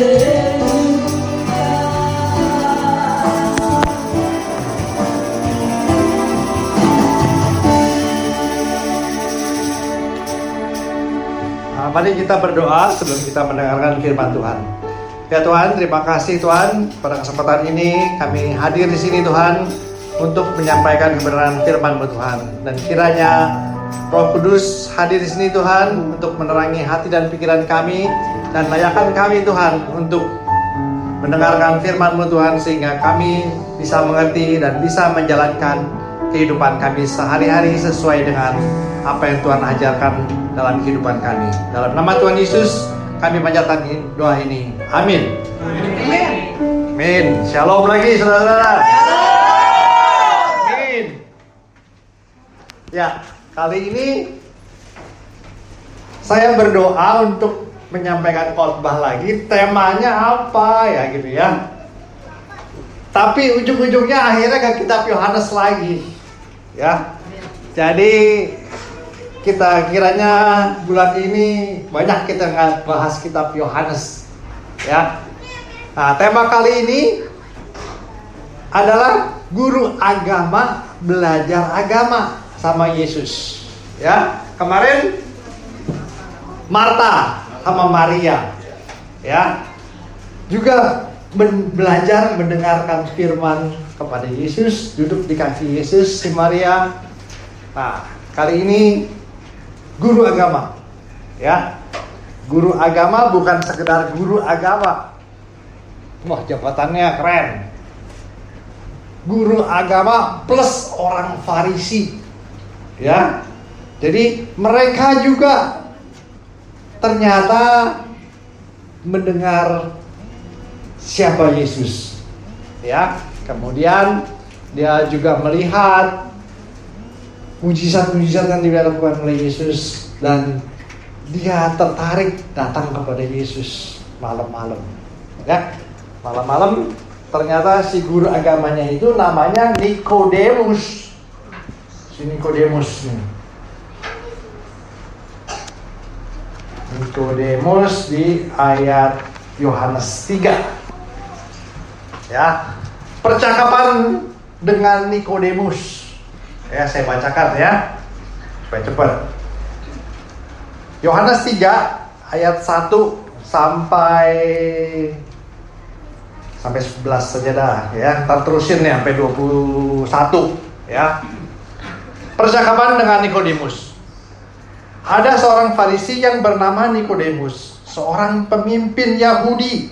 Mari kita berdoa sebelum kita mendengarkan firman Tuhan. Ya Tuhan, terima kasih Tuhan pada kesempatan ini kami hadir di sini Tuhan untuk menyampaikan kebenaran firman-Mu Tuhan. Dan kiranya Roh Kudus hadir di sini Tuhan untuk menerangi hati dan pikiran kami dan layakan kami Tuhan untuk mendengarkan firman-Mu Tuhan sehingga kami bisa mengerti dan bisa menjalankan kehidupan kami sehari-hari sesuai dengan apa yang Tuhan ajarkan dalam kehidupan kami. Dalam nama Tuhan Yesus kami panjatkan doa ini. Amin. Amin. Shalom lagi saudara-saudara. Amin. Ya, kali ini saya berdoa untuk menyampaikan khotbah lagi. Temanya apa ya gitu ya. Tapi ujung-ujungnya akhirnya ke kitab Yohanes lagi. Ya. Jadi kita kiranya bulan ini banyak kita nggak bahas kitab Yohanes, ya. Nah, tema kali ini adalah guru agama belajar agama sama Yesus, ya. Kemarin Marta sama Maria, ya, juga belajar mendengarkan firman kepada Yesus, duduk di kaki Yesus si Maria. Nah, kali ini guru agama, ya. Guru agama bukan sekedar guru agama. Wah, jabatannya keren. Guru agama plus orang Farisi, ya. Jadi mereka juga ternyata mendengar siapa Yesus, ya. Kemudian dia juga melihat mujizat-mujizat yang dilakukan oleh Yesus dan dia tertarik datang kepada Yesus malam-malam. Ya, malam-malam ternyata si guru agamanya itu namanya Nikodemus. Si Nikodemus nih. Nikodemus di ayat Yohanes 3. Ya, percakapan dengan Nikodemus. Ya, saya bacakan ya, supaya cepat. Yohanes 3 ayat 1 sampai 11 saja dah ya. Ntar terusin ya sampai 21 ya. Percakapan dengan Nikodemus. Ada seorang Farisi yang bernama Nikodemus, seorang pemimpin Yahudi.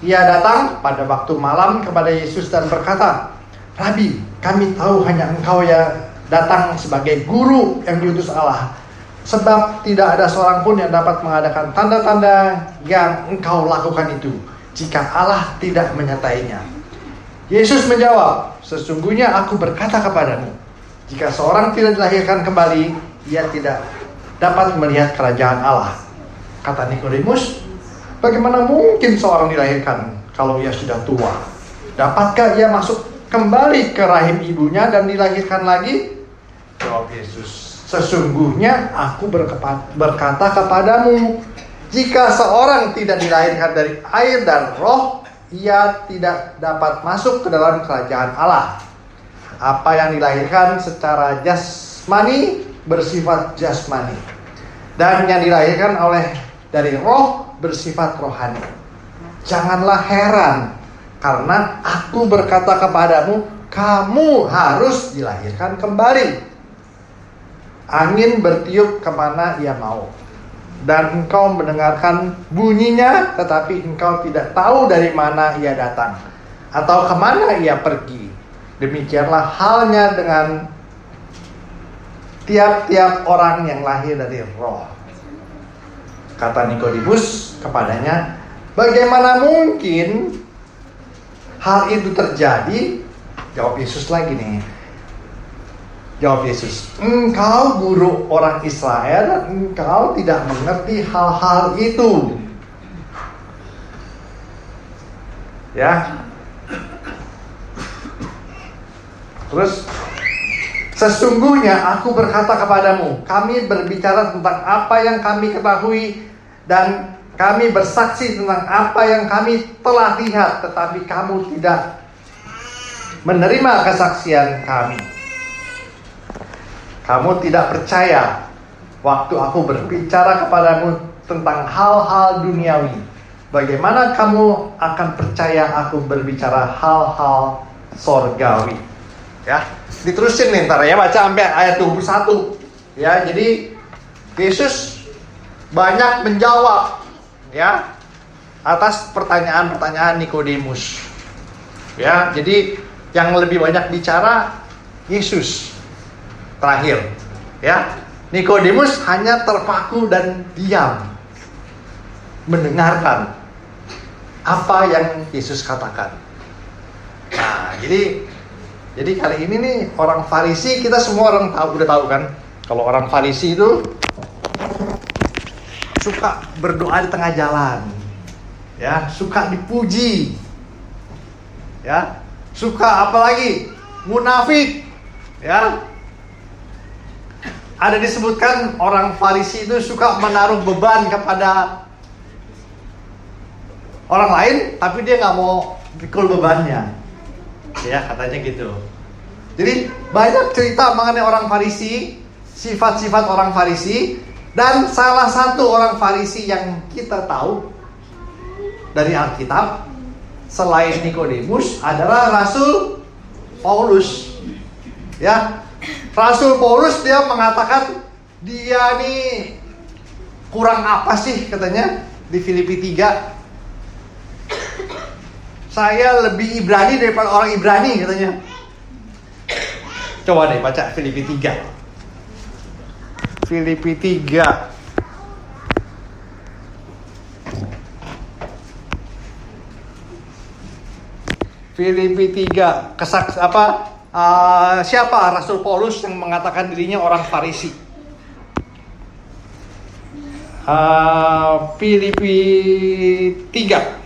Ia datang pada waktu malam kepada Yesus dan berkata, "Rabi, kami tahu hanya engkau ya datang sebagai guru yang diutus Allah. Sebab tidak ada seorang pun yang dapat mengadakan tanda-tanda yang engkau lakukan itu, jika Allah tidak menyertainya." Yesus menjawab, "Sesungguhnya aku berkata kepadamu, jika seorang tidak dilahirkan kembali, ia tidak dapat melihat kerajaan Allah." Kata Nikodemus, "Bagaimana mungkin seorang dilahirkan kalau ia sudah tua? Dapatkah ia masuk kembali ke rahim ibunya dan dilahirkan lagi?" Jawab Yesus, "Sesungguhnya aku berkata kepadamu, jika seorang tidak dilahirkan dari air dan roh, ia tidak dapat masuk ke dalam kerajaan Allah. Apa yang dilahirkan secara jasmani bersifat jasmani, dan yang dilahirkan dari roh bersifat rohani. Janganlah heran, karena aku berkata kepadamu, kamu harus dilahirkan kembali. Angin bertiup kemana ia mau, dan engkau mendengarkan bunyinya, tetapi engkau tidak tahu dari mana ia datang, atau kemana ia pergi. Demikianlah halnya dengan tiap-tiap orang yang lahir dari roh." Kata Nikodemus kepadanya, "Bagaimana mungkin hal itu terjadi?" Jawab Yesus lagi nih. Jawab Yesus, "Engkau guru orang Israel dan engkau tidak mengerti hal-hal itu." Ya. Terus, "Sesungguhnya aku berkata kepadamu, kami berbicara tentang apa yang kami ketahui dan Kami bersaksi tentang apa yang kami telah lihat, tetapi kamu tidak menerima kesaksian kami. Kamu tidak percaya waktu aku berbicara kepadamu tentang hal-hal duniawi. Bagaimana kamu akan percaya aku berbicara hal-hal sorgawi? Ya, diterusin nih ntar ya, baca sampai ayat 21. Ya, jadi Yesus banyak menjawab ya atas pertanyaan-pertanyaan Nikodemus. Ya, jadi yang lebih banyak bicara Yesus terakhir. Ya, Nikodemus hanya terpaku dan diam mendengarkan apa yang Yesus katakan. Nah, jadi kali ini nih orang Farisi, kita semua orang udah tahu kan, kalau orang Farisi itu suka berdoa di tengah jalan, ya, suka dipuji, ya, suka apalagi munafik, ya. Ada disebutkan orang Farisi itu suka menaruh beban kepada orang lain, tapi dia nggak mau pikul bebannya, ya, katanya gitu. Jadi banyak cerita mengenai orang Farisi, sifat-sifat orang Farisi. Dan salah satu orang Farisi yang kita tahu dari Alkitab selain Nikodemus adalah Rasul Paulus. Ya, Rasul Paulus dia mengatakan dia nih kurang apa sih katanya di Filipi 3. Saya lebih Ibrani daripada orang Ibrani katanya. Coba deh baca Filipi 3. Filipi 3. Filipi 3. Siapa Rasul Paulus yang mengatakan dirinya orang Farisi? Filipi 3.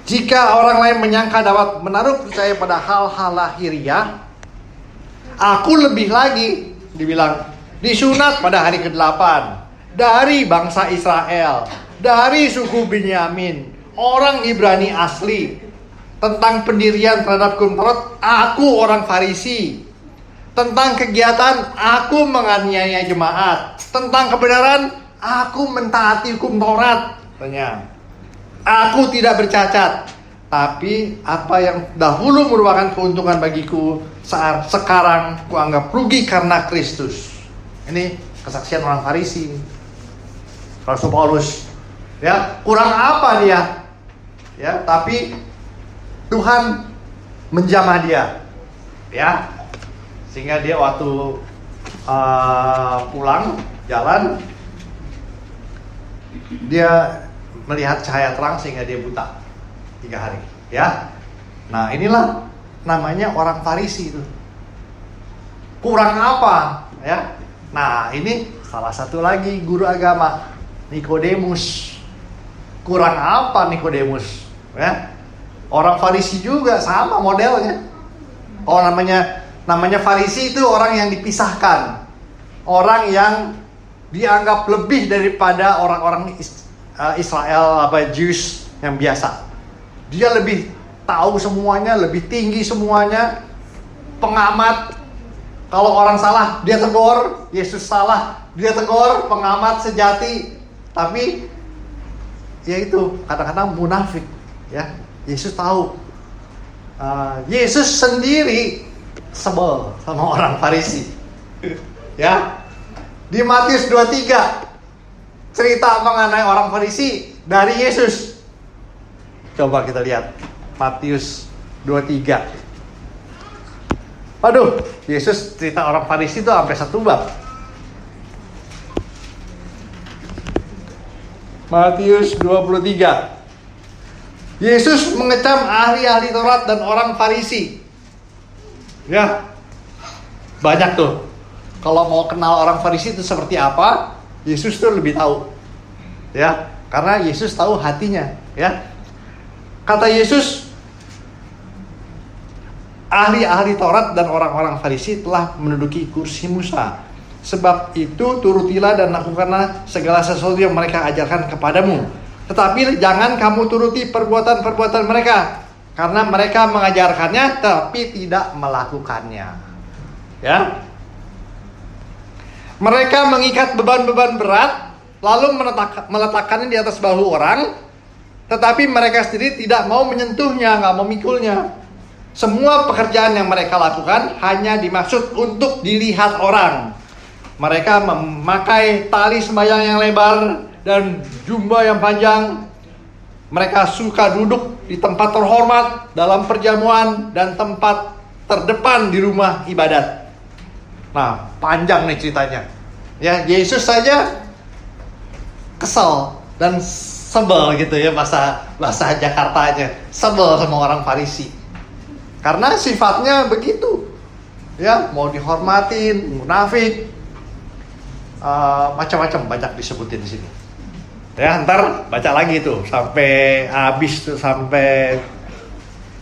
Jika orang lain menyangka dapat menaruh percaya pada hal-hal lahiriah, aku lebih lagi, dibilang, disunat pada hari ke-8 dari bangsa Israel, dari suku Benyamin, orang Ibrani asli. Tentang pendirian terhadap hukum Taurat, aku orang Farisi. Tentang kegiatan, aku menganiaya jemaat. Tentang kebenaran, aku mentaati hukum Taurat. Tanya. Aku tidak bercacat, tapi apa yang dahulu merupakan keuntungan bagiku saat sekarang kuanggap rugi karena Kristus. Ini kesaksian orang Farisi. Rasul Paulus, ya, kurang apa dia? Ya, tapi Tuhan menjamah dia, ya, sehingga dia waktu pulang jalan dia melihat cahaya terang sehingga dia buta 3 hari, ya. Nah, inilah namanya orang Farisi itu. Kurang apa, ya? Nah, ini salah satu lagi guru agama, Nikodemus. Kurang apa Nikodemus, ya? Orang Farisi juga sama modelnya. Oh, namanya Farisi itu orang yang dipisahkan, orang yang dianggap lebih daripada orang-orang Israel Jews yang biasa. Dia lebih tahu semuanya, lebih tinggi semuanya, pengamat. Kalau orang salah dia tegur, Yesus salah dia tegur, pengamat sejati. Tapi ya itu kadang-kadang munafik, ya. Yesus tahu. Yesus sendiri sebel sama orang Farisi, ya. Di Matius 23 cerita mengenai orang Farisi dari Yesus. Coba kita lihat Matius 23. Waduh, Yesus cerita orang Farisi itu sampai 1 bab. Matius 23. Yesus mengecam ahli-ahli Taurat dan orang Farisi. Ya, banyak tuh. Kalau mau kenal orang Farisi itu seperti apa, Yesus tuh lebih tahu. Ya, karena Yesus tahu hatinya, ya. Kata Yesus, ahli-ahli Taurat dan orang-orang Farisi telah menduduki kursi Musa. Sebab itu turutilah dan lakukanlah segala sesuatu yang mereka ajarkan kepadamu. Tetapi jangan kamu turuti perbuatan-perbuatan mereka, karena mereka mengajarkannya tapi tidak melakukannya. Ya. Mereka mengikat beban-beban berat, lalu meletakkannya di atas bahu orang, tetapi mereka sendiri tidak mau menyentuhnya, nggak mau mikulnya. Semua pekerjaan yang mereka lakukan hanya dimaksud untuk dilihat orang. Mereka memakai tali sembahyang yang lebar dan jubah yang panjang. Mereka suka duduk di tempat terhormat dalam perjamuan dan tempat terdepan di rumah ibadat. Nah, panjang nih ceritanya. Ya, Yesus saja kesel dan sebel gitu ya, bahasa Jakartanya. Sebel sama orang Farisi. Karena sifatnya begitu. Ya, mau dihormatin, munafik. Macam-macam banyak disebutin di sini. Ya, ntar baca lagi tuh sampai habis tuh, sampai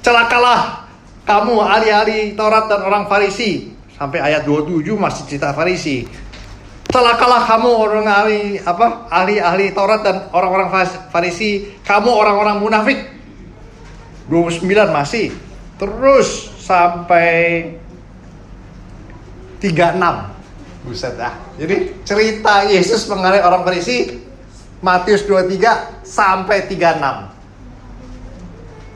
celakalah kamu ahli-ahli Taurat dan orang Farisi. Sampai ayat 27 masih cerita Farisi. Celakalah kamu orang ahli Taurat dan orang-orang Farisi, kamu orang-orang munafik. 29 masih. Terus sampai 36. Buset dah. Jadi cerita Yesus mengenai orang Farisi Matius 23 sampai 36.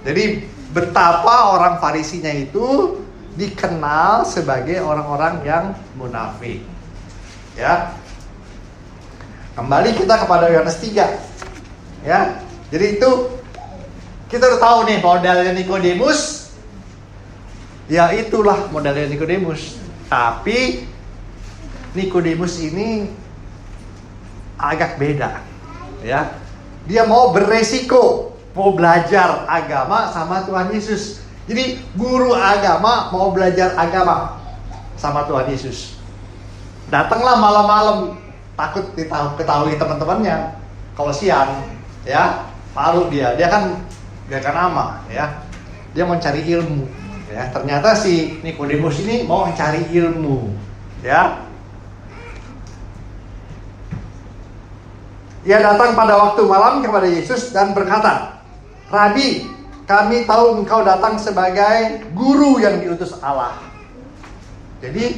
Jadi betapa orang Farisinya itu dikenal sebagai orang-orang yang munafik. Ya. Kembali kita kepada Yohanes 3. Ya. Jadi itu kita udah tahu nih modelnya Nikodemus. Ya itulah modelnya Nikodemus. Tapi Nikodemus ini agak beda. Ya. Dia mau beresiko, mau belajar agama sama Tuhan Yesus. Jadi guru agama mau belajar agama sama Tuhan Yesus. Datanglah malam-malam, takut ketahui teman-temannya. Kalau siang, ya, malu dia kan ama, ya. Dia mau cari ilmu, ya. Ternyata si Nikodemus ini mau mencari ilmu, ya. Ia datang pada waktu malam kepada Yesus dan berkata, "Rabi, kami tahu engkau datang sebagai guru yang diutus Allah." Jadi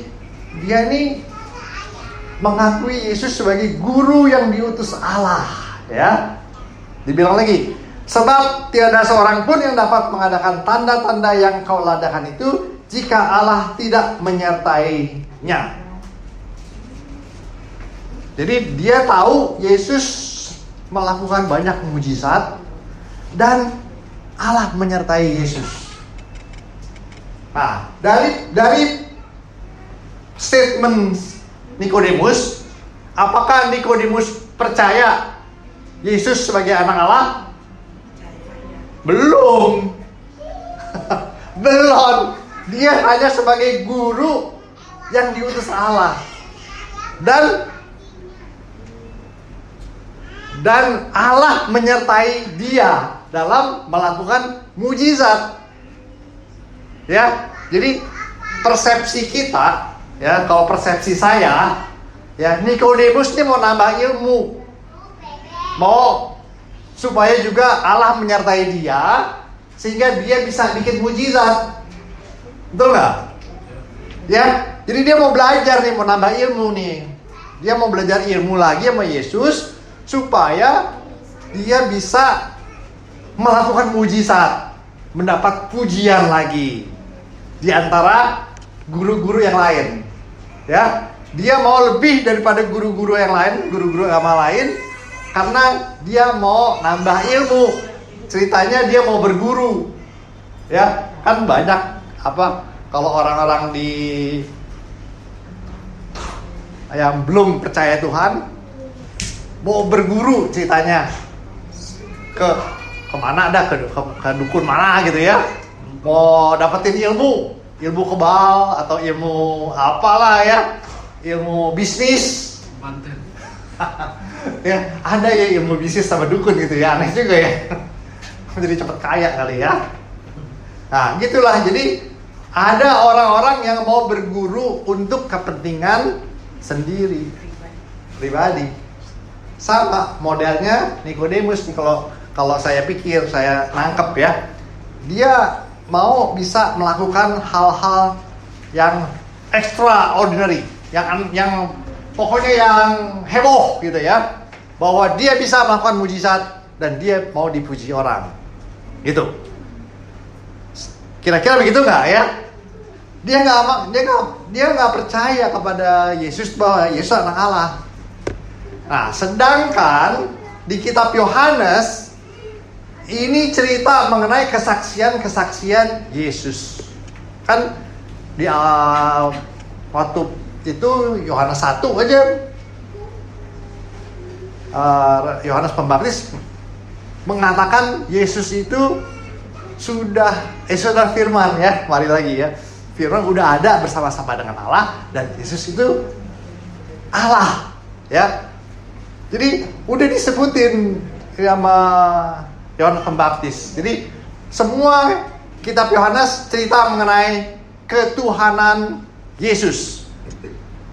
dia ini mengakui Yesus sebagai guru yang diutus Allah, ya. Dibilang lagi, sebab tiada seorang pun yang dapat mengadakan tanda-tanda yang kau adakan itu jika Allah tidak menyertainya. Jadi dia tahu Yesus melakukan banyak mujizat dan Allah menyertai Yesus. Nah, dari statement Nikodemus, apakah Nikodemus percaya Yesus sebagai anak Allah? Belum. Belum. Dia hanya sebagai guru yang diutus Allah. Dan Allah menyertai dia dalam melakukan mujizat. Ya, jadi persepsi kita, ya, kalau persepsi saya, ya, Nikodemus ini mau nambah ilmu, mau supaya juga Allah menyertai dia sehingga dia bisa bikin mujizat, betul nggak? Ya, jadi dia mau belajar nih, mau nambah ilmu nih, dia mau belajar ilmu lagi sama Yesus supaya dia bisa melakukan mujizat, mendapat pujian lagi di antara guru-guru yang lain. Ya, dia mau lebih daripada guru-guru yang lain, guru-guru agama lain, karena dia mau nambah ilmu. Ceritanya dia mau berguru. Ya, kan banyak kalau orang-orang yang belum percaya Tuhan mau berguru, ceritanya kemana ada, ke dukun mana gitu ya, mau dapetin ilmu kebal atau ilmu apalah ya, ilmu bisnis. Ya, ada ya ilmu bisnis sama dukun gitu ya, aneh juga ya. Jadi cepet kaya kali ya. Nah, gitulah. Jadi Ada orang-orang yang mau berguru untuk kepentingan sendiri, pribadi. Sama modelnya Nikodemus nih, kalau saya pikir, saya nangkep ya. Dia mau bisa melakukan hal-hal yang extraordinary, yang pokoknya yang heboh gitu ya. Bahwa dia bisa melakukan mujizat dan dia mau dipuji orang. Gitu. Kira-kira begitu nggak ya? Dia nggak percaya kepada Yesus bahwa Yesus anak Allah. Nah, sedangkan di kitab Yohanes ini cerita mengenai kesaksian Yesus. Kan di waktu itu Yohanes 1 aja, Yohanes Pembaptis mengatakan Yesus itu sudah firman ya, mari lagi ya. Firman udah ada bersama-sama dengan Allah dan Yesus itu Allah ya. Jadi udah disebutin sama Yohanes Pembaptis. Jadi semua kitab Yohanes cerita mengenai ketuhanan Yesus.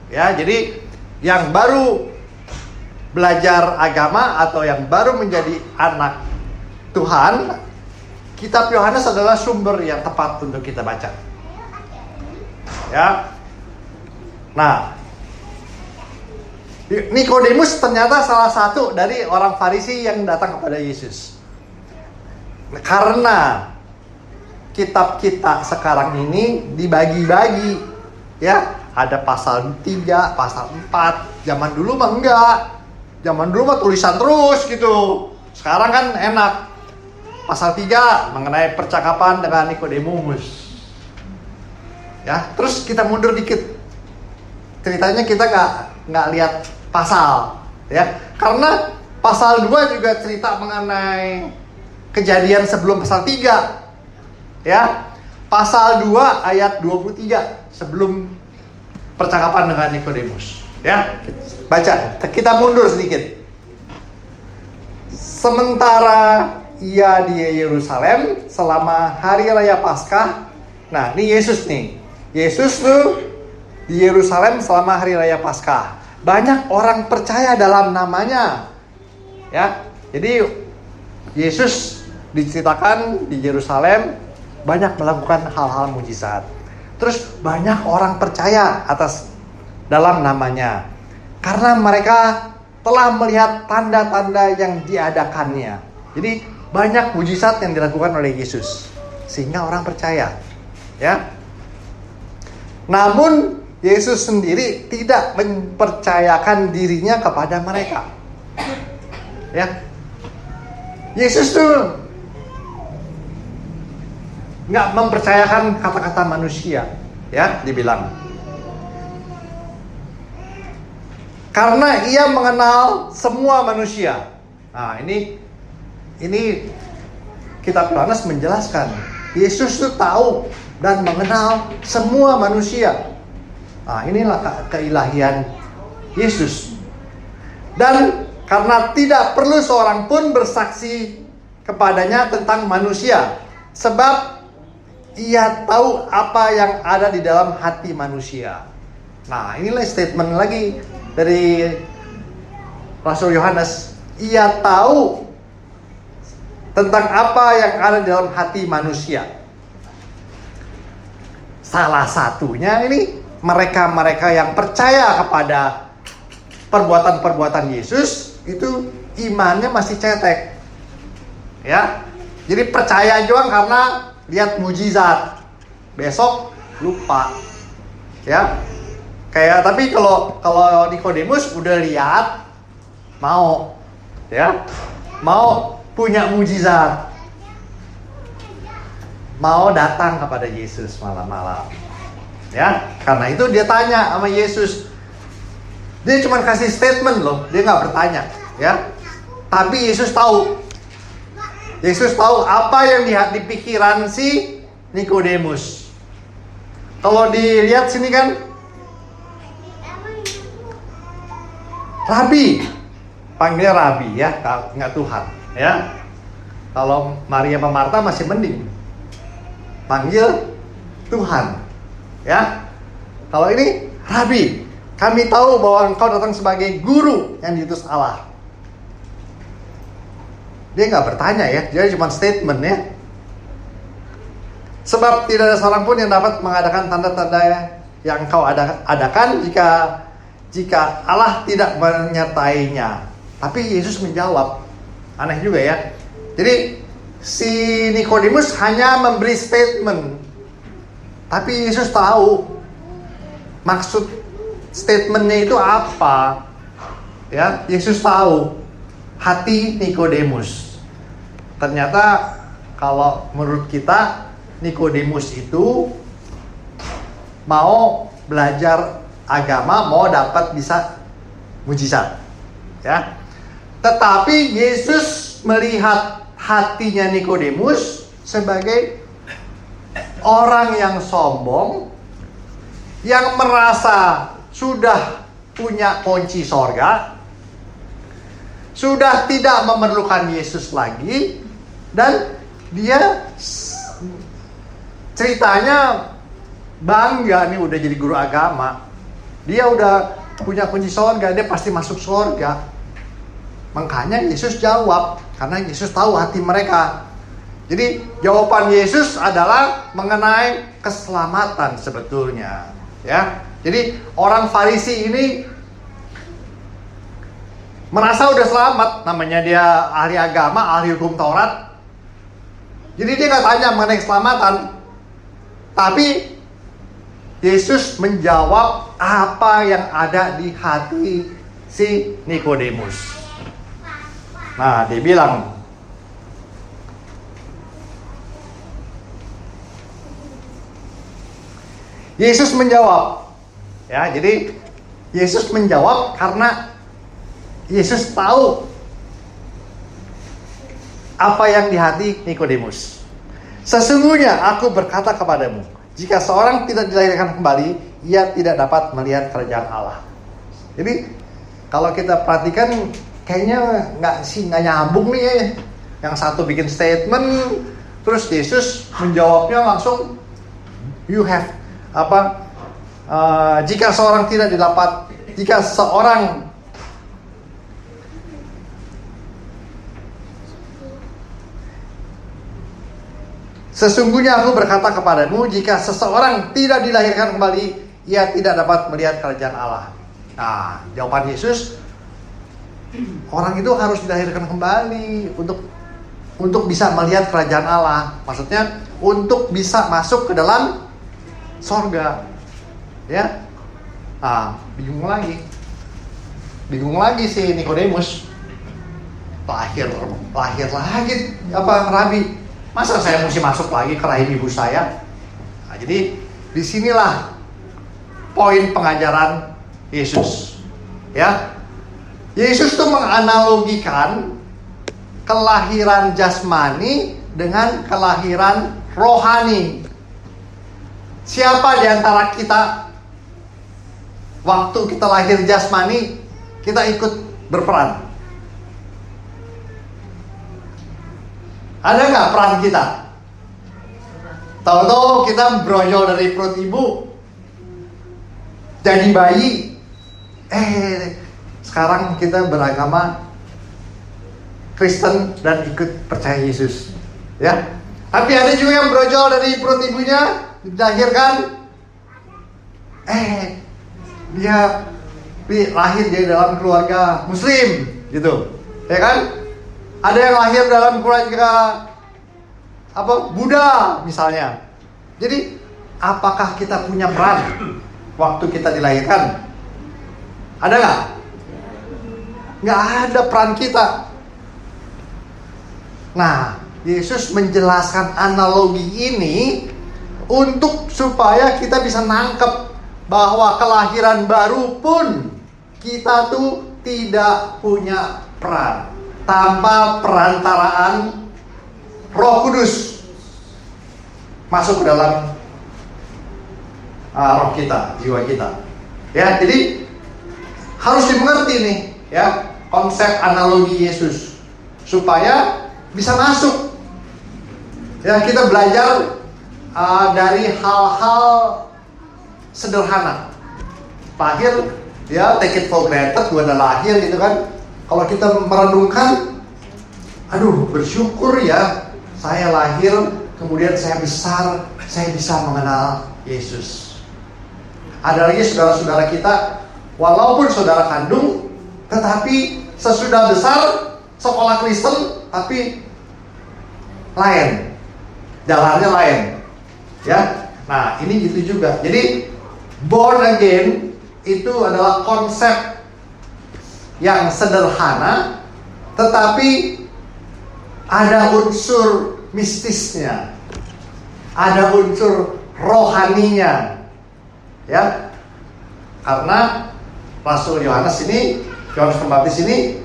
Ya, jadi yang baru belajar agama atau yang baru menjadi anak Tuhan, kitab Yohanes adalah sumber yang tepat untuk kita baca. Ya. Nah, Nikodemus ternyata salah satu dari orang Farisi yang datang kepada Yesus. Karena kitab kita sekarang ini dibagi-bagi, ya, ada pasal 3, pasal 4. Zaman dulu mah enggak. Zaman dulu mah tulisan terus gitu. Sekarang kan enak. Pasal 3 mengenai percakapan dengan Nikodemus. Ya, terus kita mundur dikit. Ceritanya kita nggak lihat pasal, ya. Karena pasal 2 juga cerita mengenai kejadian sebelum pasal 3. Ya. Pasal 2 ayat 23 sebelum percakapan dengan Nikodemus. Ya. Baca, kita mundur sedikit. Sementara ia di Yerusalem selama hari raya Paskah. Nah, ini Yesus nih. Yesus tuh di Yerusalem selama hari raya Paskah. Banyak orang percaya dalam namanya. Ya. Jadi Yesus diceritakan di Yerusalem banyak melakukan hal-hal mujizat. Terus banyak orang percaya dalam namanya. Karena mereka telah melihat tanda-tanda yang diadakannya. Jadi banyak mujizat yang dilakukan oleh Yesus sehingga orang percaya. Ya. Namun Yesus sendiri tidak mempercayakan dirinya kepada mereka. Ya. Yesus tuh nggak mempercayakan kata-kata manusia, ya, dibilang. Karena ia mengenal semua manusia. Nah, ini kitab Yohanes menjelaskan. Yesus tuh tahu dan mengenal semua manusia. Nah, inilah keilahian Yesus. Dan karena tidak perlu seorang pun bersaksi kepadanya tentang manusia, sebab ia tahu apa yang ada di dalam hati manusia. Nah, inilah statement lagi dari Rasul Yohanes. Ia tahu tentang apa yang ada di dalam hati manusia. Salah satunya ini mereka-mereka yang percaya kepada perbuatan-perbuatan Yesus itu imannya masih cetek. Ya. Jadi percaya doang karena lihat mujizat. Besok lupa. Ya. Tapi kalau Nikodemus udah lihat, mau, ya, mau punya mujizat, mau datang kepada Yesus malam-malam, ya. Karena itu dia tanya sama Yesus. Dia cuma kasih statement loh, dia nggak bertanya, ya. Tapi Yesus tahu. Yesus tahu apa yang di pikiran si Nikodemus. Kalau dilihat sini kan, Rabi, panggilnya Rabi ya, nggak Tuhan, ya. Kalau Maria sama Marta masih mending, panggil Tuhan. Ya. Kalau ini Rabi, kami tahu bahwa engkau datang sebagai guru yang diutus Allah. Dia nggak bertanya ya, dia cuma statement ya. Sebab tidak ada seorang pun yang dapat mengadakan tanda-tanda yang engkau adakan jika Allah tidak menyertainya. Tapi Yesus menjawab, aneh juga ya. Jadi si Nikodemus hanya memberi statement, tapi Yesus tahu maksud statementnya itu apa. Ya, Yesus tahu hati Nikodemus. Ternyata kalau menurut kita Nikodemus itu mau belajar agama, mau dapat bisa mujizat. Ya. Tetapi Yesus melihat hatinya Nikodemus sebagai orang yang sombong, yang merasa sudah punya kunci sorga, sudah tidak memerlukan Yesus lagi, dan dia ceritanya bangga nih udah jadi guru agama. Dia udah punya kunci sorga, dia pasti masuk sorga. Makanya Yesus jawab, karena Yesus tahu hati mereka. Jadi jawaban Yesus adalah mengenai keselamatan sebetulnya. Ya, jadi orang Farisi ini merasa udah selamat, namanya dia ahli agama, ahli hukum Taurat. Jadi dia nggak tanya mengenai keselamatan, tapi Yesus menjawab apa yang ada di hati si Nikodemus. Nah, dia bilang, Yesus menjawab, ya, jadi Yesus menjawab karena Yesus tahu apa yang di hati Nikodemus. Sesungguhnya aku berkata kepadamu, jika seorang tidak dilahirkan kembali, ia tidak dapat melihat kerajaan Allah. Jadi kalau kita perhatikan, kayaknya nggak nyambung nih ya. Yang satu bikin statement, terus Yesus menjawabnya langsung, you have jika seorang sesungguhnya aku berkata kepadamu, jika seseorang tidak dilahirkan kembali, ia tidak dapat melihat kerajaan Allah. Nah, jawaban Yesus, orang itu harus dilahirkan kembali untuk bisa melihat kerajaan Allah. Maksudnya untuk bisa masuk ke dalam sorga, ya. Bingung lagi si Nikodemus. Lahir lagi Rabi? Masa saya mesti masuk lagi ke rahim ibu saya? Nah, jadi disinilah poin pengajaran Yesus, ya. Yesus tuh menganalogikan kelahiran jasmani dengan kelahiran rohani. Siapa di antara kita waktu kita lahir jasmani kita ikut berperan? Ada nggak peran kita? Tahu-tahu kita brojol dari perut ibu, jadi bayi. Sekarang kita beragama Kristen dan ikut percaya Yesus, ya. Tapi ada juga yang brojol dari perut ibunya, dilahirkan, dia lahir jadi dalam keluarga Muslim, gitu, ya kan? Ada yang lahir dalam keluarga Buddha misalnya. Jadi apakah kita punya peran waktu kita dilahirkan? Ada nggak? Nggak ada peran kita. Nah, Yesus menjelaskan analogi ini untuk supaya kita bisa nangkep bahwa kelahiran baru pun kita tuh tidak punya peran tanpa perantaraan Roh Kudus masuk ke dalam roh kita, jiwa kita. Ya, jadi harus dimengerti nih, ya, konsep analogi Yesus supaya bisa masuk. Ya, kita belajar dari hal-hal sederhana. Lahir, ya take it for granted, gue udah lahir gitu kan. Kalau kita merenungkan, aduh bersyukur ya, saya lahir, kemudian saya besar, saya bisa mengenal Yesus. Ada lagi saudara-saudara kita, walaupun saudara kandung, tetapi sesudah besar, sekolah Kristen, tapi lain, jalannya lain. Ya, nah ini gitu juga. Jadi born again itu adalah konsep yang sederhana, tetapi ada unsur mistisnya, ada unsur rohaninya, ya. Karena Rasul Yohanes Pembaptis ini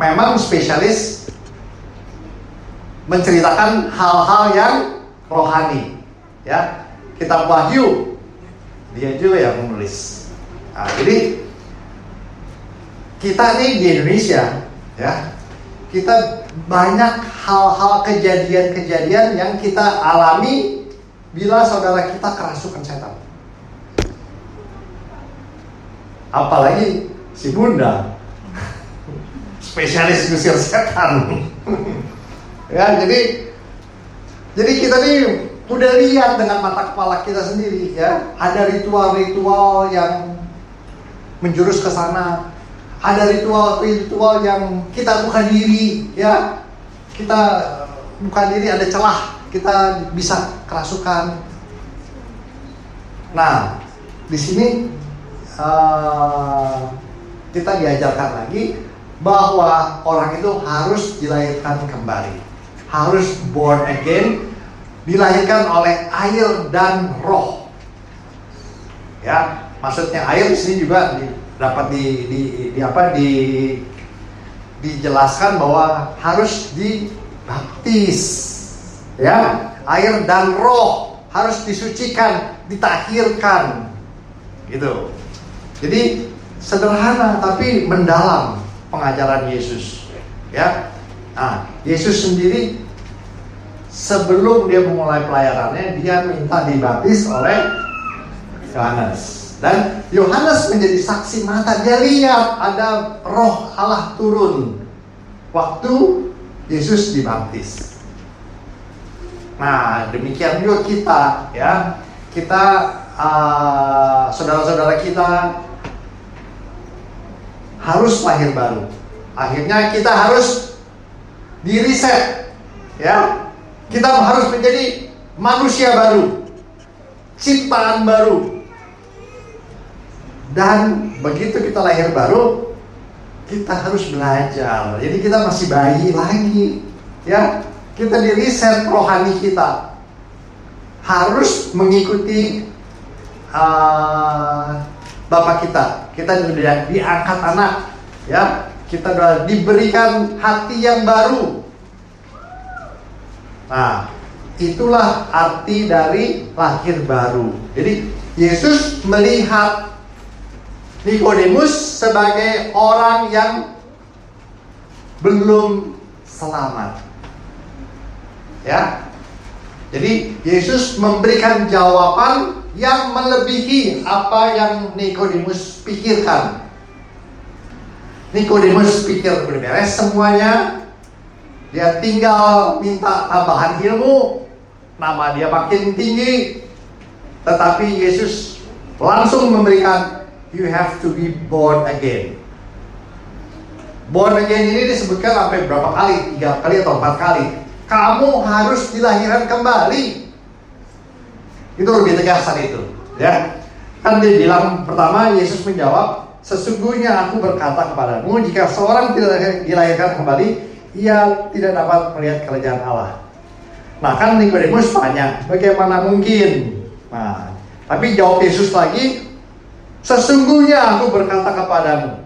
memang spesialis menceritakan hal-hal yang rohani. Ya, kitab Wahyu dia juga yang menulis. Nah, jadi kita nih di Indonesia, ya, kita banyak hal-hal kejadian-kejadian yang kita alami bila saudara kita kerasukan setan. Apalagi si Bunda, spesialis ngusir setan. Ya, jadi kita nih udah lihat dengan mata kepala kita sendiri, ya. Ada ritual-ritual yang menjurus ke sana. Ada ritual-ritual yang kita buka diri, ya. Kita buka diri, ada celah, kita bisa kerasukan. Nah, di sini kita diajarkan lagi bahwa orang itu harus dilahirkan kembali, harus born again, dilahirkan oleh air dan roh. Ya, maksudnya air di sini juga dapat dijelaskan bahwa harus dibaptis. Ya, air dan roh harus disucikan, ditahirkan. Gitu. Jadi sederhana tapi mendalam pengajaran Yesus. Ya. Nah, Yesus sendiri sebelum dia memulai pelayanannya, dia minta dibaptis oleh Yohanes. Dan Yohanes menjadi saksi mata, dia lihat ada roh Allah turun waktu Yesus dibaptis. Nah, demikian juga kita, ya. Kita, saudara-saudara kita harus lahir baru. Akhirnya kita harus di-reset, ya. Kita harus menjadi manusia baru, ciptaan baru. Dan begitu kita lahir baru, kita harus belajar. Jadi kita masih bayi lagi, ya. Kita di-reset rohani kita. Harus mengikuti Bapak kita. Kita sudah diangkat anak, ya. Kita sudah diberikan hati yang baru. Nah, itulah arti dari lahir baru. Jadi Yesus melihat Nikodemus sebagai orang yang belum selamat. Ya. Jadi Yesus memberikan jawaban yang melebihi apa yang Nikodemus pikirkan. Nikodemus pikir udah beres semuanya, dia tinggal minta tambahan ilmu, nama dia makin tinggi. Tetapi Yesus langsung memberikan, you have to be born again. Born again ini disebutkan sampai berapa kali? 3 kali atau 4 kali. Kamu harus dilahirkan kembali. Itu lebih tegasan itu, ya. Kan dia bilang pertama, Yesus menjawab, sesungguhnya aku berkata kepadamu, jika seorang tidak dilahirkan kembali, ia tidak dapat melihat kerajaan Allah. Nah, kan Nikodemus tanya, bagaimana mungkin? Nah, tapi jawab Yesus lagi, sesungguhnya aku berkata kepadamu,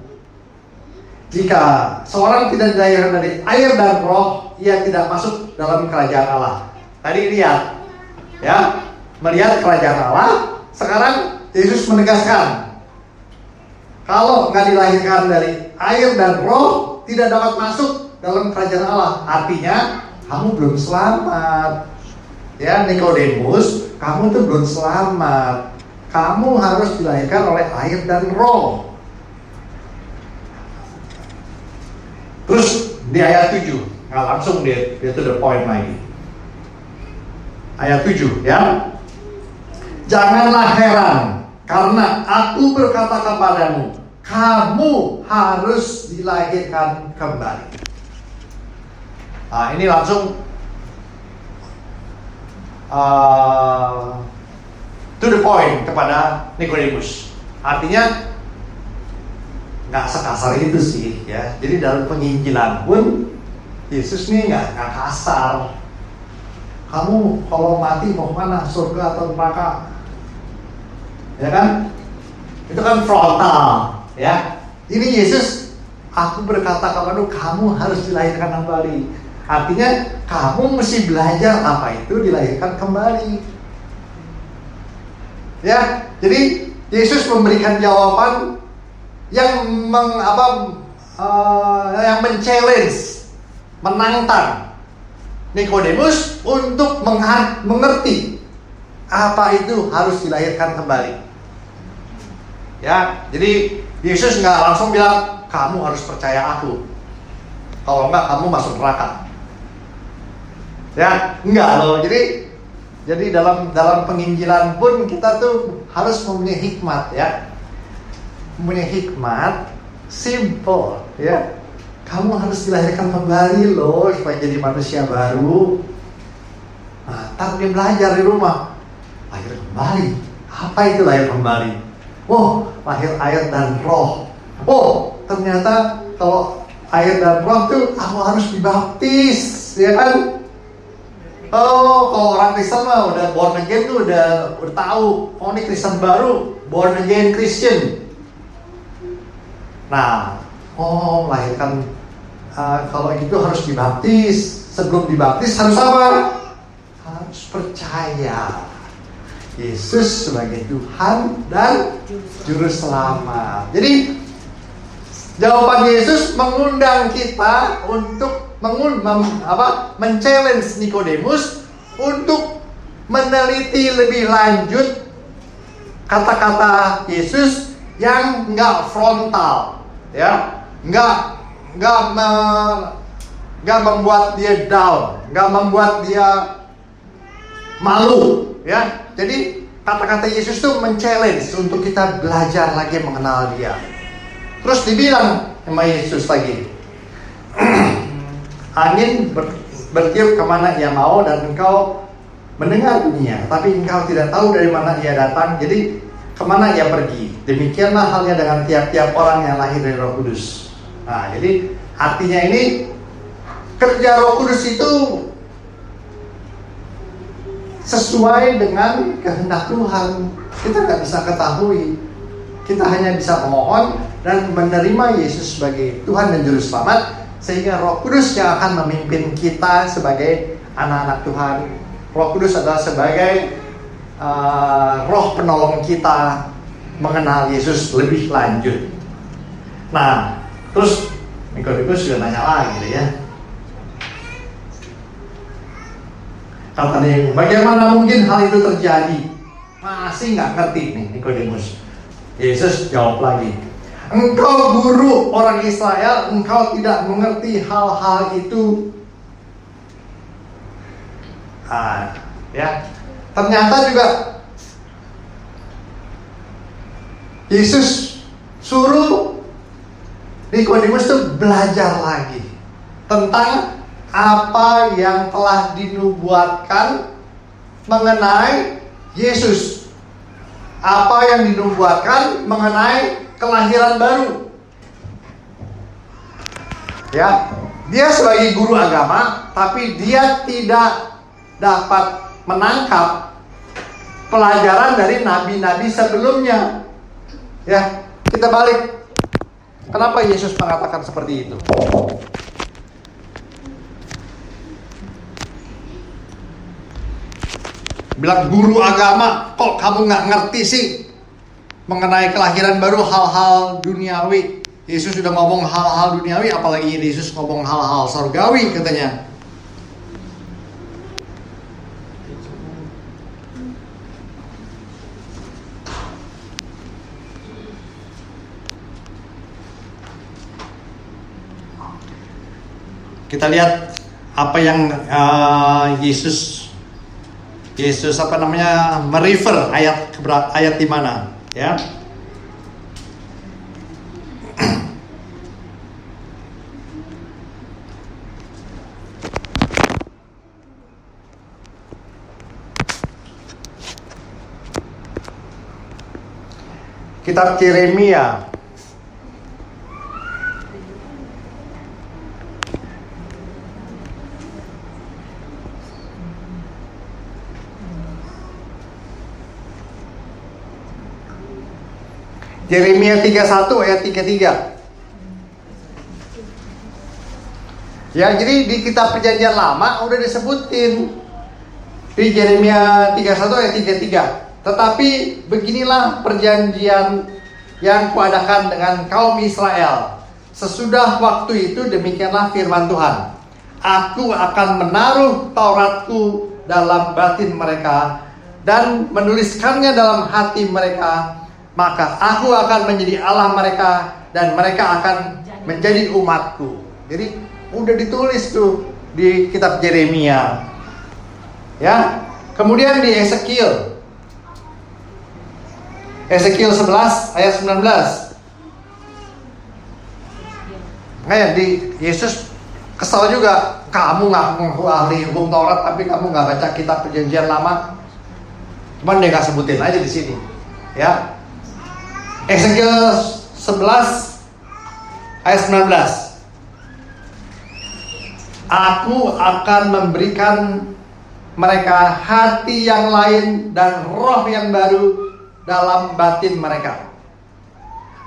jika seorang tidak dilahirkan dari air dan roh, ia tidak masuk dalam kerajaan Allah. Tadi lihat, ya, melihat kerajaan Allah. Sekarang Yesus menegaskan, kalau nggak dilahirkan dari air dan roh, tidak dapat masuk dalam kerajaan Allah. Artinya kamu belum selamat. ya Nikodemus, kamu tuh belum selamat. Kamu harus dilahirkan oleh air dan roh. Terus di ayat 7, nggak langsung dia to the point lagi. Ayat 7 ya. Janganlah heran karena aku berkata kepadamu, kamu harus dilahirkan kembali. Nah, ini langsung to the point kepada Nikodemus. Artinya nggak sekasar itu sih ya. Jadi dalam penginjilan pun Yesus nih nggak kasar. Kamu kalau mati mau mana, surga atau neraka? Ya kan? Itu kan frontal ya. Ini Yesus, aku berkata kepadamu, kamu harus dilahirkan kembali. Artinya kamu mesti belajar apa itu dilahirkan kembali. Ya, jadi Yesus memberikan jawaban yang yang men-challenge, menantang Nikodemus untuk mengerti apa itu harus dilahirkan kembali. Ya, jadi Yesus nggak langsung bilang kamu harus percaya aku, kalau enggak kamu masuk neraka. Ya, enggak loh. Jadi dalam penginjilan pun kita tuh harus mempunyai hikmat ya. Mempunyai hikmat simple ya. Kamu harus dilahirkan kembali loh supaya jadi manusia baru. Nah, ntar dia belajar di rumah. Lahir kembali. Apa itu lahir kembali? Oh, lahir air dan roh. Oh, ternyata kalau air dan roh tuh aku harus dibaptis, ya kan? Oh, kalau orang Kristen mah udah born again tuh udah tahu. Oh, ini Kristen baru, born again Christian. Nah, melahirkan kalau itu harus dibaptis. Sebelum dibaptis harus apa? Harus percaya Yesus sebagai Tuhan dan Juru Selamat. Jadi jawaban Yesus mengundang kita untuk men-challenge Nikodemus untuk meneliti lebih lanjut kata-kata Yesus yang nggak frontal, ya, nggak membuat dia down, nggak membuat dia malu, ya. Jadi kata-kata Yesus itu men-challenge untuk kita belajar lagi mengenal Dia. Terus dibilang sama Yesus lagi, angin bertiup kemana ia mau dan engkau mendengar bunyinya, tapi engkau tidak tahu dari mana ia datang, jadi kemana ia pergi. Demikianlah halnya dengan tiap-tiap orang yang lahir dari Roh Kudus. Nah, jadi artinya ini kerja Roh Kudus itu sesuai dengan kehendak Tuhan. Kita nggak bisa ketahui. Kita hanya bisa memohon dan menerima Yesus sebagai Tuhan dan Juru Selamat, sehingga Roh Kudus yang akan memimpin kita sebagai anak-anak Tuhan. Roh Kudus adalah sebagai roh penolong kita mengenal Yesus lebih lanjut. Nah, terus Nikodemus sudah nanya lagi ya. Katanya, bagaimana mungkin hal itu terjadi? Masih nggak ngerti nih Nikodemus. Yesus jawab lagi, engkau guru orang Israel, engkau tidak mengerti hal-hal itu. Ya, ternyata juga Yesus suruh Nikodemus itu belajar lagi tentang apa yang telah dinubuatkan mengenai Yesus. Apa yang dinubuatkan mengenai kelahiran baru. Ya, dia sebagai guru agama, tapi dia tidak dapat menangkap pelajaran dari nabi-nabi sebelumnya. Ya, kita balik. Kenapa Yesus mengatakan seperti itu? Bilang guru agama, kok kamu nggak ngerti sih mengenai kelahiran baru, hal-hal duniawi. Yesus sudah ngomong hal-hal duniawi, apalagi Yesus ngomong hal-hal surgawi katanya. Kita lihat apa yang Yesus merefer ayat di mana, ya. Kitab Yeremia Yeremia 31 ayat 33. Ya, jadi di kitab Perjanjian Lama udah disebutin di Yeremia 31 ayat 33. Tetapi beginilah perjanjian yang kuadakan dengan kaum Israel. Sesudah waktu itu demikianlah firman Tuhan. Aku akan menaruh Tauratku dalam batin mereka dan menuliskannya dalam hati mereka. Maka aku akan menjadi Allah mereka dan mereka akan menjadi umatku. Jadi udah ditulis tuh di kitab Yeremia. Ya. Kemudian di Ezekiel 11 ayat 19. Kayak di Yesus kesal juga, kamu ngaku ahli hukum Taurat tapi kamu nggak baca kitab Perjanjian Lama. Cuman dia nggak sebutin aja di sini, ya. Ezekiel 11 ayat 19. Aku akan memberikan mereka hati yang lain dan roh yang baru dalam batin mereka.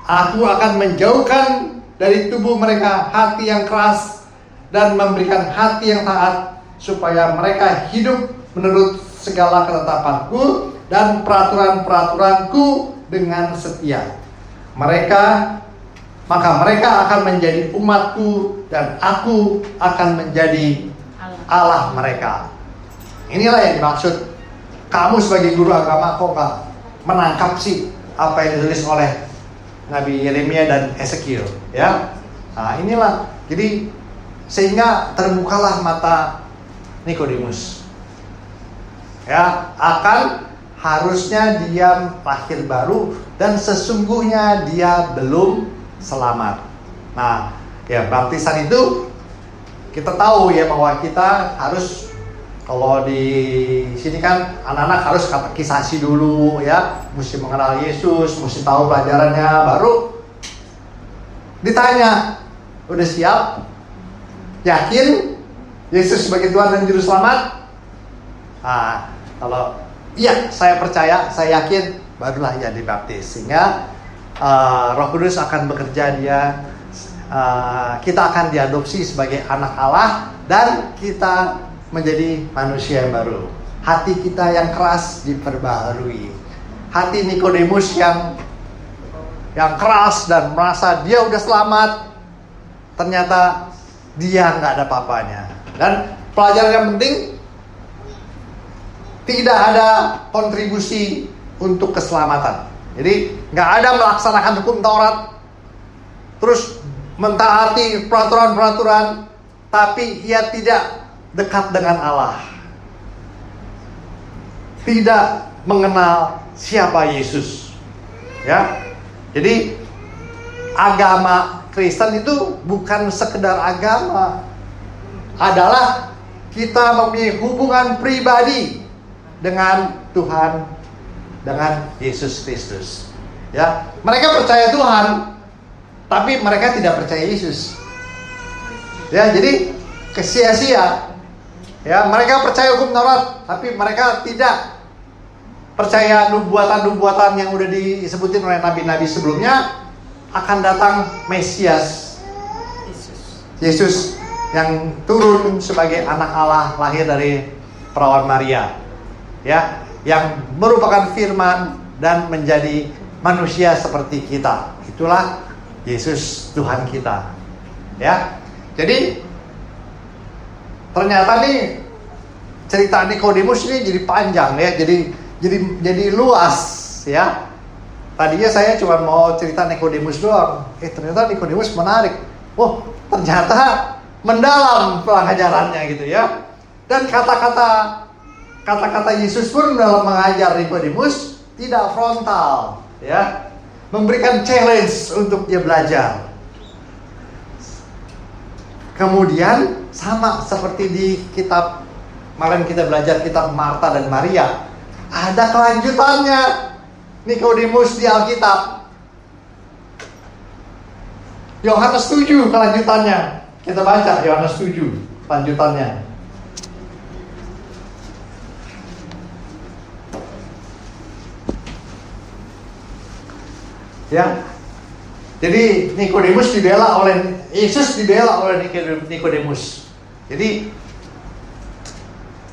Aku akan menjauhkan dari tubuh mereka hati yang keras dan memberikan hati yang taat, supaya mereka hidup menurut segala ketetapanku dan peraturan-peraturanku dengan setia. Maka mereka akan menjadi umatku dan aku akan menjadi Allah mereka. Inilah yang dimaksud. Kamu sebagai guru agama kok gak menangkap sih apa yang ditulis oleh Nabi Yeremia dan Ezekiel, ya. Nah, inilah. Jadi sehingga terbukalah mata Nikodemus. Ya, akan harusnya dia lahir baru dan sesungguhnya dia belum selamat. Nah, ya baptisan itu kita tahu ya bahwa kita harus, kalau di sini kan anak-anak harus katekisasi dulu ya, mesti mengenal Yesus, mesti tahu pelajarannya, baru ditanya, udah siap? Yakin Yesus sebagai Tuhan dan Juru Selamat? Nah, kalau iya, saya percaya, saya yakin, barulah ia dibaptis. Sehingga Roh Kudus akan bekerja, kita akan diadopsi sebagai anak Allah dan kita menjadi manusia yang baru. Hati kita yang keras diperbaharui. Hati Nikodemus yang keras dan merasa dia udah selamat, ternyata dia nggak ada apa-apanya. Dan pelajaran yang penting, tidak ada kontribusi untuk keselamatan. Jadi nggak ada melaksanakan hukum Taurat, terus mentaati peraturan-peraturan, tapi ia tidak dekat dengan Allah, tidak mengenal siapa Yesus. Ya, jadi agama Kristen itu bukan sekedar agama, adalah kita mempunyai hubungan pribadi dengan Tuhan, dengan Yesus Kristus. Ya, mereka percaya Tuhan, tapi mereka tidak percaya Yesus. Ya, jadi sia-sia. Ya, mereka percaya hukum Taurat, tapi mereka tidak percaya nubuatan-nubuatan yang udah disebutin oleh nabi-nabi sebelumnya, akan datang Mesias, Yesus yang turun sebagai anak Allah, lahir dari perawan Maria, ya, yang merupakan firman dan menjadi manusia seperti kita. Itulah Yesus Tuhan kita. Ya. Jadi ternyata nih cerita Nikodemus ini jadi panjang ya, jadi luas ya. Tadinya saya cuma mau cerita Nikodemus doang. Ternyata Nikodemus menarik. Ternyata mendalam pengajarannya gitu ya. Dan kata-kata Yesus pun dalam mengajar Nikodemus tidak frontal, ya, memberikan challenge untuk dia belajar. Kemudian sama seperti di kitab kemarin kita belajar kitab Marta dan Maria, ada kelanjutannya Nikodemus di Alkitab. Yohanes 7 kelanjutannya. Kita baca Yohanes 7 lanjutannya. Ya. Jadi Nikodemus dibela oleh Yesus, dibela oleh Nikodemus. Jadi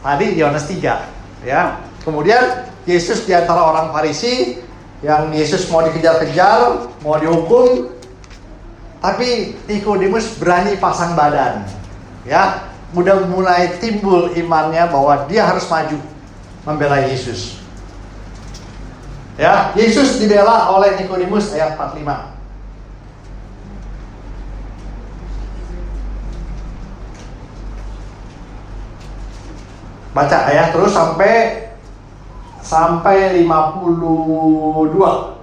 tadi Yohanes 3, ya. Kemudian Yesus di antara orang Farisi yang Yesus mau dikejar-kejar, mau dihukum, tapi Nikodemus berani pasang badan. Ya, udah mulai timbul imannya bahwa dia harus maju membela Yesus. Ya, Yesus dibela oleh Nikodemus ayat 45. Baca ya, terus sampai 52.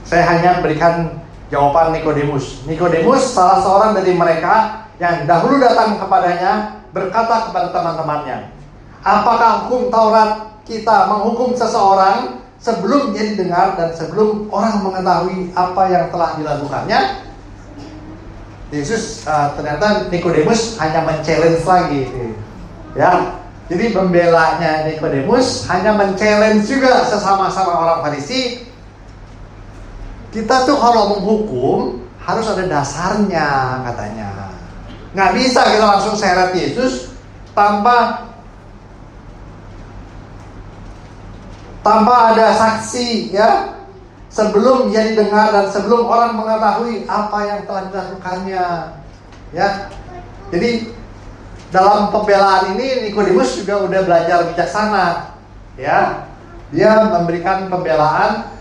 Saya hanya berikan jawaban Nikodemus. Nikodemus salah seorang dari mereka yang dahulu datang kepadanya berkata kepada teman-temannya, apakah hukum Taurat kita menghukum seseorang sebelum dia didengar dan sebelum orang mengetahui apa yang telah dilakukannya? Yesus ternyata Nikodemus hanya men-challenge lagi, ya. Jadi pembelanya Nikodemus hanya men-challenge juga sesama-sama orang Farisi. Kita tuh kalau menghukum harus ada dasarnya katanya. Nggak bisa kita langsung seret Yesus tanpa ada saksi, ya, sebelum dia didengar dan sebelum orang mengetahui apa yang telah dilakukannya, ya. Jadi dalam pembelaan ini Nikodemus juga udah belajar bijaksana, ya. Dia memberikan pembelaan,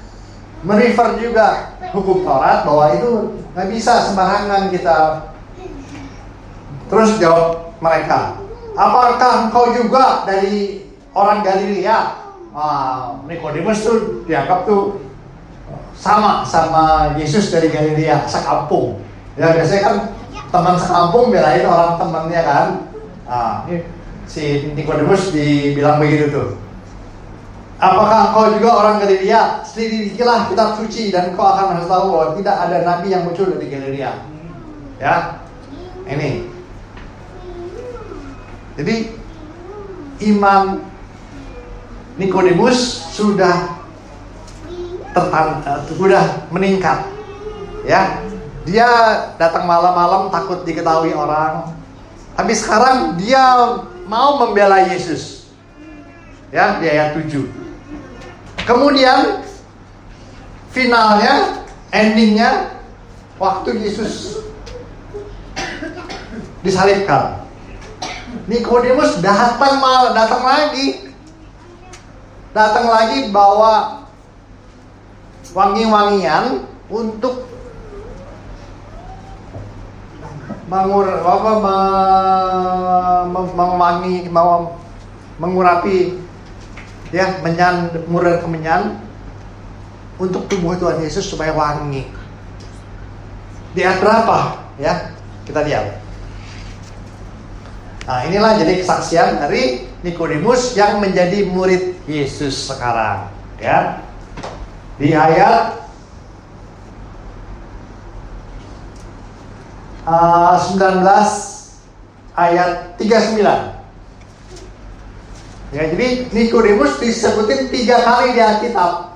merefer juga hukum Taurat bahwa itu nggak bisa sembarangan kita. Terus jawab mereka, apakah engkau juga dari orang Galilea? Nikodemus tuh dianggap tuh sama Yesus dari Galilea, sekampung. Ya biasanya kan teman sekampung belain orang temannya kan. Ini si Nikodemus dibilang begitu tuh. Apakah engkau juga orang Galilea? Selidikilah kitab suci dan engkau akan harus tahu bahwa tidak ada nabi yang muncul dari Galilea. Ya, ini. Jadi iman Nikodemus sudah meningkat, ya. Dia datang malam-malam takut diketahui orang, tapi sekarang dia mau membela Yesus, ya, di ayat 7. Kemudian finalnya, endingnya, waktu Yesus disalibkan, Nikodemus datang lagi bawa wangi-wangian untuk mengurapi, ya, mur dan kemenyan untuk tubuh Tuhan Yesus supaya wangi. Di ayat berapa? Ya, kita lihat. Nah, inilah jadi kesaksian dari Nikodemus yang menjadi murid Yesus sekarang, ya. Di ayat 19 ayat 39. Ya, jadi Nikodemus disebutin 3 kali di Alkitab.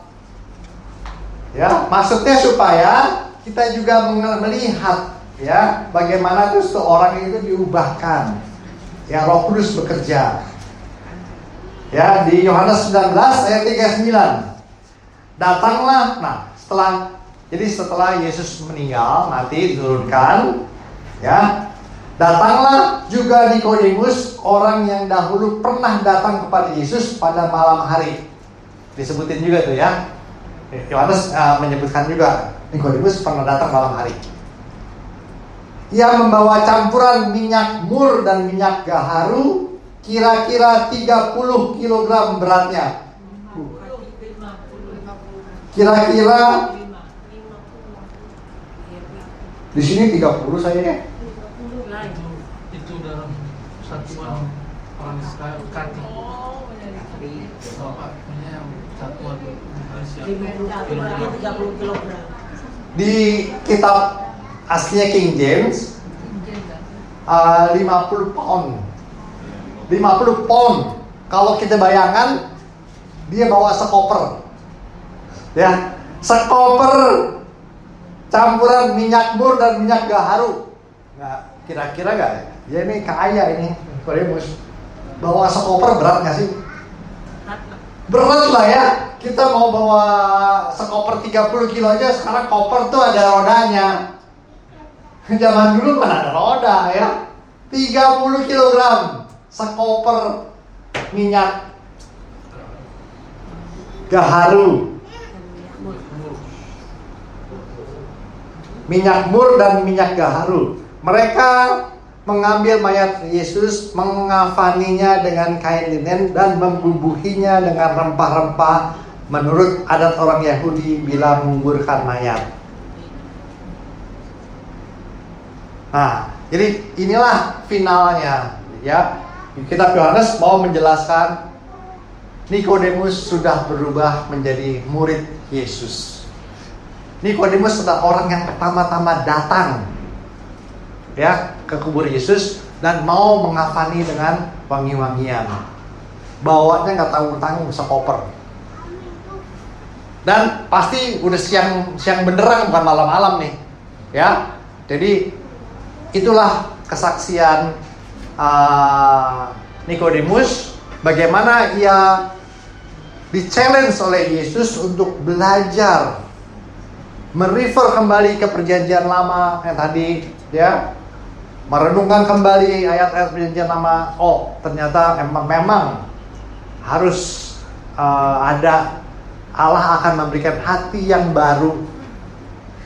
Ya, maksudnya supaya kita juga melihat, ya, bagaimana tuh seorang itu diubahkan, ya, Roh Kudus bekerja. Ya, di Yohanes 19 ayat 39. Datanglah, setelah Yesus meninggal, nanti diturunkan, ya. Datanglah juga Nikodemus, orang yang dahulu pernah datang kepada Yesus pada malam hari. Disebutin juga tuh, ya. Yohanes menyebutkan juga Nikodemus pernah datang malam hari. Ia membawa campuran minyak mur dan minyak gaharu, kira-kira 30 kg beratnya. Kira-kira di sini 30 saya ya. Itu dalam satuan orang Israel kati. Satuan Di kitab aslinya King James 50 pound. 50 pound. Kalau kita bayangkan dia bawa sekoper. Ya, sekoper campuran minyak mur dan minyak gaharu. Nggak, kira-kira nggak? Ya ini kaya ini Nikodemus. Bawa sekoper berat nggak sih? Berat lah ya. Kita mau bawa sekoper 30 kilo aja. Sekarang koper tuh ada rodanya. Zaman dulu mana ada roda ya. 30 kg sekoper minyak gaharu, minyak mur dan minyak gaharu. Mereka mengambil mayat Yesus, mengafaninya dengan kain linen dan membubuhinya dengan rempah-rempah menurut adat orang Yahudi bila menguburkan mayat. Nah, jadi inilah finalnya ya. Kitab Yohanes mau menjelaskan Nikodemus sudah berubah menjadi murid Yesus. Nikodemus adalah orang yang pertama-tama datang ya ke kubur Yesus dan mau mengafani dengan wangi-wangian. Bawanya nggak tanggung-tanggung sekoper. Dan pasti udah siang benderang bukan malam-malam nih. Ya. Jadi itulah kesaksian Nikodemus, bagaimana ia di-challenge oleh Yesus untuk belajar merefer kembali ke perjanjian lama yang tadi ya, merenungkan kembali ayat-ayat perjanjian lama. Oh, ternyata memang harus ada, Allah akan memberikan hati yang baru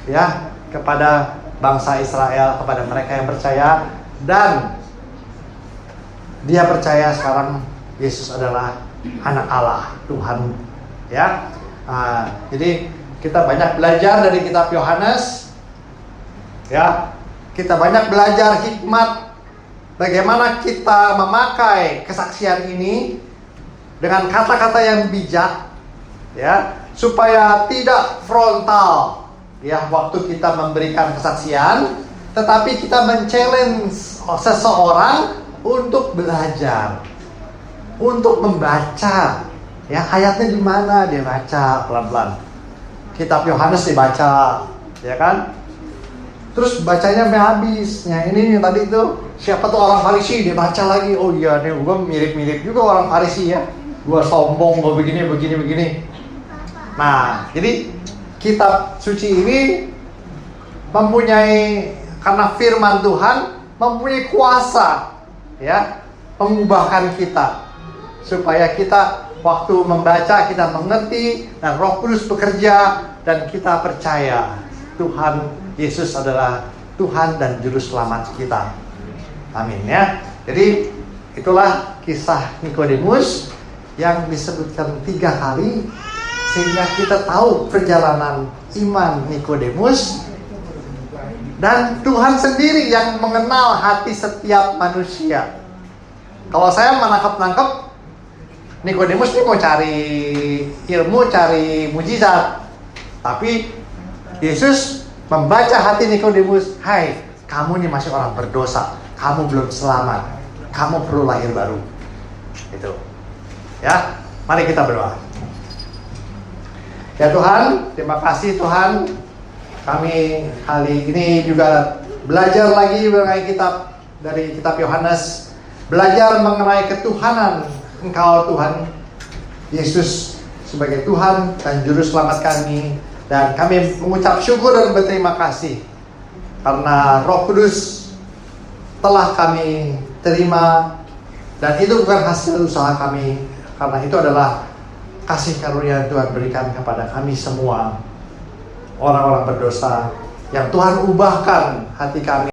ya kepada bangsa Israel, kepada mereka yang percaya, dan dia percaya sekarang Yesus adalah anak Allah, Tuhan ya. Jadi kita banyak belajar dari kitab Yohanes ya. Kita banyak belajar hikmat bagaimana kita memakai kesaksian ini dengan kata-kata yang bijak ya, supaya tidak frontal ya waktu kita memberikan kesaksian, tetapi kita men-challenge seseorang untuk belajar, untuk membaca ya, ayatnya di mana dia baca pelan-pelan. Kitab Yohanes dibaca ya kan, terus bacanya sampai habis. Nah ini yang tadi itu siapa tuh orang Farisi, dia baca lagi. Oh iya nih, gue mirip-mirip juga orang Farisi ya, gue sombong, gue begini. Nah jadi kitab suci ini mempunyai, karena firman Tuhan mempunyai kuasa ya, mengubahkan kita supaya kita waktu membaca kita mengerti dan Roh Kudus bekerja dan kita percaya Tuhan Yesus adalah Tuhan dan Juru Selamat kita. Amin ya. Jadi itulah kisah Nikodemus yang disebutkan 3 kali sehingga kita tahu perjalanan iman Nikodemus. Dan Tuhan sendiri yang mengenal hati setiap manusia. Kalau saya menangkap Nikodemus ini mau cari ilmu, cari mujizat. Tapi Yesus membaca hati Nikodemus. Hai, kamu ini masih orang berdosa. Kamu belum selamat. Kamu perlu lahir baru. Itu. Ya, mari kita berdoa. Ya Tuhan, terima kasih Tuhan. Kami kali ini juga belajar lagi mengenai dari kitab Yohanes, belajar mengenai ketuhanan Engkau Tuhan Yesus sebagai Tuhan dan Juru Selamat kami, dan kami mengucap syukur dan berterima kasih karena Roh Kudus telah kami terima, dan itu bukan hasil usaha kami, karena itu adalah kasih karunia Tuhan berikan kepada kami semua, orang-orang berdosa yang Tuhan ubahkan hati kami.